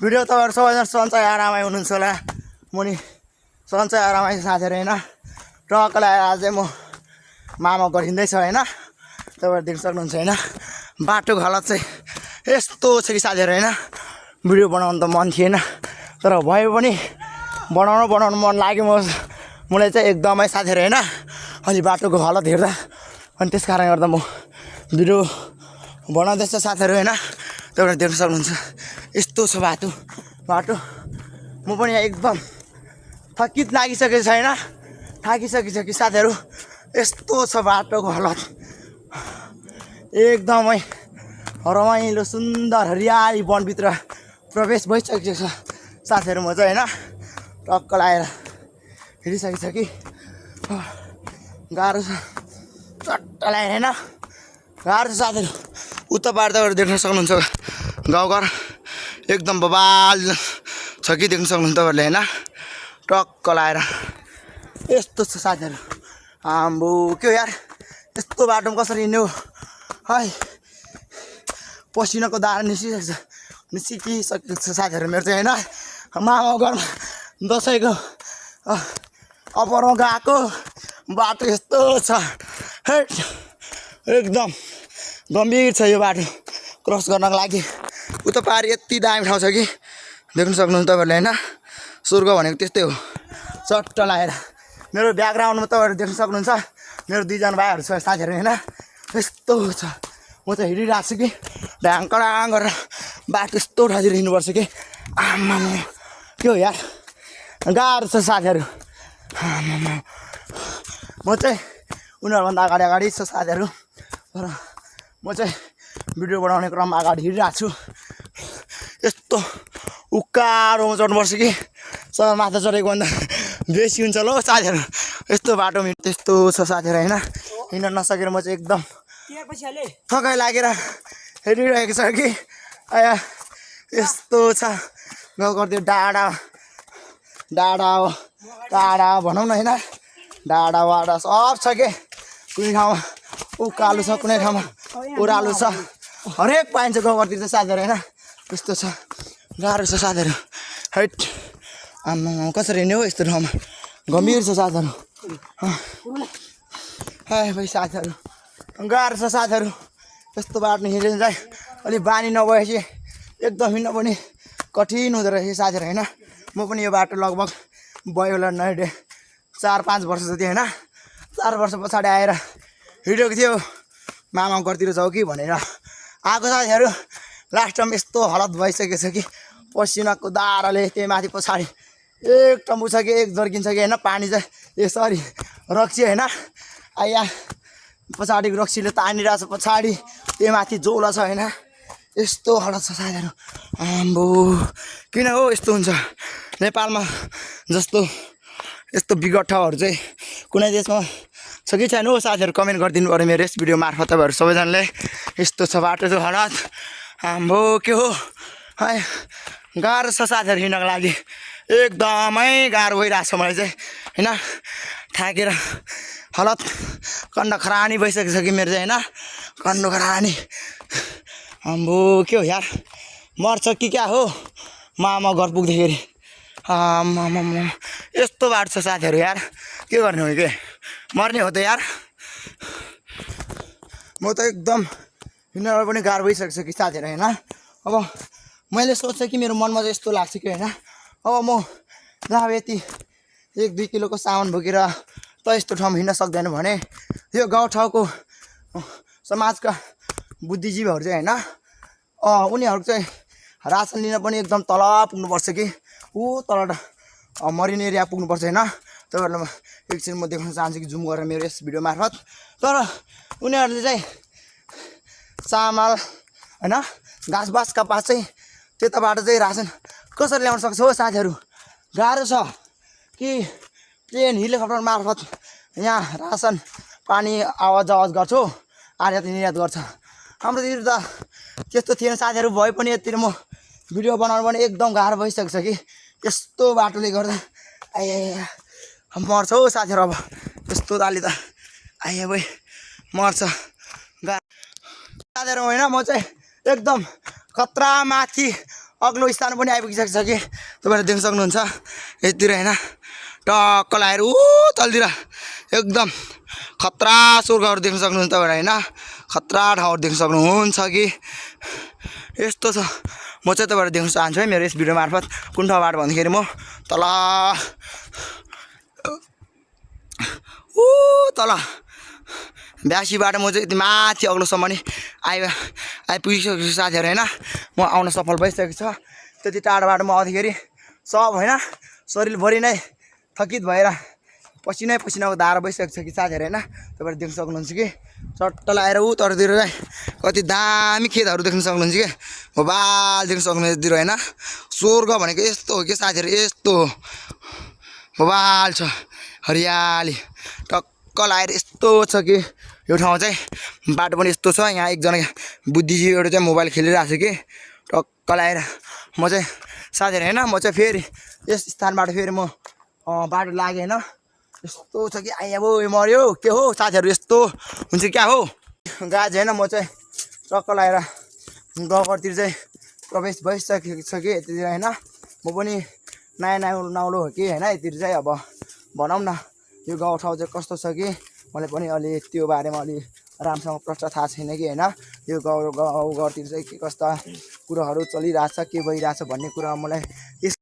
Video तपाईँहरू सबैजना सन्चै आरामै हुनुहुन्छ होला। म नि सन्चै आरामै साथीहरू होइन। ट्रकलाई आज म मामा गरिँदैछ होइन। तपाईँहरू देख्न सक्नुहुन्छ होइन। बाटोको हालत चाहिँ यस्तो छ कि साथीहरू होइन। भिडियो बनाउनु त मन थिएन तर भयो पनि बनाउनु मन लाग्यो। मलाई चाहिँ एकदमै साथीहरू होइन। अलि बाटोको हालत हेर्दा अनि त्यस कारणले गर्दा म भिडियो बनाउँदैछ साथीहरू होइन। तपाईँहरू देख्न सक्नुहुन्छ यस्तो छ बाटो। म पनि एकदम थकित लागिसकेको छैन। थाकिसकिसक्यो साथीहरू। यस्तो छ बाटोको हालत। एकदमै रमाइलो सुन्दर हरियाली वनभित्र प्रवेश भइसकेको छ साथीहरू। म चाहिँ होइन टक्क लगाएर हिँडिसकेको छ कि गाह्रो छ चट्ट लगाएर होइन। गाह्रो छ साथीहरू। उता पार तपाईँहरू देख्न सक्नुहुन्छ गाउँघर एकदम बबाल छ कि देख्न सक्नुहुन्छ तपाईँहरूले होइन। टक्क लगाएर यस्तो छ साथीहरू। आम्बो के हो यार यस्तो बाटोमा कसरी हिँड्ने हो है। पसिनाको दारा निस्किसकेको छ साथीहरू मेरो चाहिँ होइन। मामा घरमा दसैँको अफरमा गएको बाटो यस्तो छ हेट। एकदम गम्भीर छ यो बाटो क्रस गर्नको लागि। उता पार यति दामी ठाउँ छ कि देख्न सक्नुहुन्छ तपाईँहरूले होइन। स्वर्ग भनेको त्यस्तै हो चट्ट लगाएर। मेरो ब्याकग्राउन्डमा तपाईँहरू देख्न सक्नुहुन्छ मेरो दुईजना भाइहरू छ साथीहरू होइन। यस्तो छ म चाहिँ हिँडिरहेको छु कि ढ्याङकडाङ गरेर बाटो यस्तो ठाउँतिर हिँड्नुपर्छ कि आम्मा के हो यार गाह्रो छ साथीहरू। आम्मा म चाहिँ उनीहरूभन्दा अगाडि छ साथीहरू। तर म चाहिँ भिडियो बनाउने क्रममा अगाडि हिँडिरहेको छु। यस्तो उकालोमा चढ्नुपर्छ कि सब माथा चढेको भन्दा बेसी हुन्छ ल साथीहरू। यस्तो बाटोमा त्यस्तो छ साथीहरू होइन। हिँड्न नसकेर म चाहिँ एकदम थकाइ लागेर हेरिरहेको छ कि आया यस्तो छ गाउँघरतिर डाँडा भनौँ न होइन। डाँडा सब छ कि कुनै ठाउँमा उकालो छ कुनै ठाउँमा ओह्रालो छ हरेक पाइन्छ गाउँघरतिर चाहिँ साथीहरू होइन। यस्तो छ गाह्रो छ साथीहरू हैट। आम्मा कसरी हिँड्ने हो यस्तो ठाउँमा गम्भीर छ साथीहरू। है भाइ साथीहरू गाह्रो छ साथीहरू। यस्तो बाटो हिँडेर चाहिँ अलिक बानी नभएपछि एकदम हिँड्न पनि कठिन हुँदो रहेछ साथीहरू होइन। म पनि यो बाटो लगभग भयो होला नहिँडे 4-5 वर्ष जति होइन। 4 वर्ष पछाडि आएर हिँडेको थियो मामा घरतिर जाऊ कि भनेर आएको साथीहरू। लास्टमा यस्तो हालत भइसकेको छ कि पसिनाको दाराले त्यही माथि पछाडि एक टम्बु छ कि एक जर्किन छ कि होइन। पानी चाहिँ यसरी रक्सी होइन आइया पछाडिको रक्सीले तानिरहेको छ पछाडि त्यही माथि जोला छ होइन। यस्तो हालत छ साथीहरू। आम्बो किन हो यस्तो हुन्छ नेपालमा जस्तो यस्तो विगत ठाउँहरू चाहिँ कुनै देशमा छ कि छैन हो साथीहरू कमेन्ट गरिदिनु पऱ्यो मेरो यस भिडियो मार्फत तपाईँहरू सबैजनाले। यस्तो छ बाटोको हालत। आम्बो के हो है गाह्रो छ साथीहरू हिँड्नको लागि। एकदमै गाह्रो भइरहेको छ मलाई चाहिँ होइन। थाकेर हालत कन्ड खरानी भइसकेको छ कि मेरो चाहिँ होइन। कन्ड खरानी आम्बो के हो यार मर्छ कि क्या हो मामा घर पुग्दाखेरि। आम्मा यस्तो बाटो छ साथीहरू यार के गर्ने हो के मर्ने हो त यार। म त एकदम हिँड्नलाई पनि गाह्रो भइसकेको छ कि साथीहरू होइन। अब मैले सोच्छु कि मेरो मनमा चाहिँ यस्तो लाग्छ कि होइन अब म जहाँ यति 1-2 किलोको सामान बोकेर त यस्तो ठाउँमा हिँड्न सक्दैन भने यो गाउँठाउँको समाजका बुद्धिजीवीहरू चाहिँ होइन उनीहरू चाहिँ रासन लिन पनि एकदम तल पुग्नुपर्छ कि ऊ तल मरिन एरिया पुग्नुपर्छ होइन। तपाईँहरूलाई एकछिन म देखाउन चाहन्छु कि जुम गरेर मेरो यस भिडियो मार्फत। तर उनीहरूले चाहिँ चामल होइन घाँसबासका पास चाहिँ त्यताबाट चाहिँ रासन कसरी ल्याउन सक्छ हो साथीहरू। गाह्रो छ कि प्लेन हेलिकप्टर मार्फत यहाँ रासन पानी आवाज गर्छु आयात निर्यात गर्छ। हाम्रोतिर त त्यस्तो थिएन साथीहरू। भए पनि यतिर म भिडियो बनाउनु पनि एकदम गाह्रो भइसकेको छ कि यस्तो बाटोले गर्दा आइया मर्छ हौ साथीहरू। अब यस्तो ताली त आइया भाइ मर्छ साथीहरू होइन। म चाहिँ एकदम खतरा माथि अग्लो स्थान पनि आइपुगिसकेको छ कि तपाईँले देख्न सक्नुहुन्छ यतिर होइन टक्क लगाएर तलतिर एकदम खतरा स्वर्गहरू देख्न सक्नुहुन्छ तपाईँहरू होइन खतरा ठाउँहरू देख्न सक्नुहुन्छ कि यस्तो छ म चाहिँ तपाईँहरू देख्न चाहन्छु है मेरो यस भिडियो मार्फत कुन ठाउँबाट भन्दाखेरि म तल तल ब्यासीबाट म चाहिँ यति माथि अग्लोसम्म नि आइपुगिसकेको छु साथीहरू होइन म आउन सफल भइसकेको छ त्यति टाढोबाट म आउँदाखेरि सब होइन शरीरभरि नै थकित भएर पसिनाको धारा भइसकेको छ कि साथीहरू होइन तपाईँहरू देख्न सक्नुहुन्छ कि चट्ट लगाएर तलतिर चाहिँ कति दामी खेतहरू देख्न सक्नुहुन्छ कि बबाल देख्न सक्नुहुन्छ यतिर होइन स्वर्ग भनेको यस्तो हो कि साथीहरू यस्तो बबाल छ हरियाली टक्क लगाएर यस्तो छ कि यो ठाउँ चाहिँ बाटो पनि यस्तो छ यहाँ एकजना बुद्धिजीवीहरू चाहिँ मोबाइल खेलिरहेको छ कि टक्क लगाएर म चाहिँ साथीहरू होइन म चाहिँ फेरि यस स्थानबाट फेरि म बाटो लागेँ होइन यस्तो छ कि आइयाबो मऱ्यो के हो साथीहरू यस्तो हुन्छ क्या हो गाज होइन म चाहिँ टक्क लगाएर गाउँघरतिर चाहिँ प्रवेश भइसकेको छ कि यतितिर होइन म पनि नयाँ नौलो हो कि होइन यतिर चाहिँ अब भनौँ न यो गाउँठाउँ चाहिँ कस्तो छ कि मलाई पनि अलि त्यो बारेमा अलि राम्रोसँग प्रश्न थाहा छैन कि होइन यो गाउँघरतिर चाहिँ के कस्ता कुराहरू चलिरहेछ के भइरहेछ भन्ने कुरा मलाई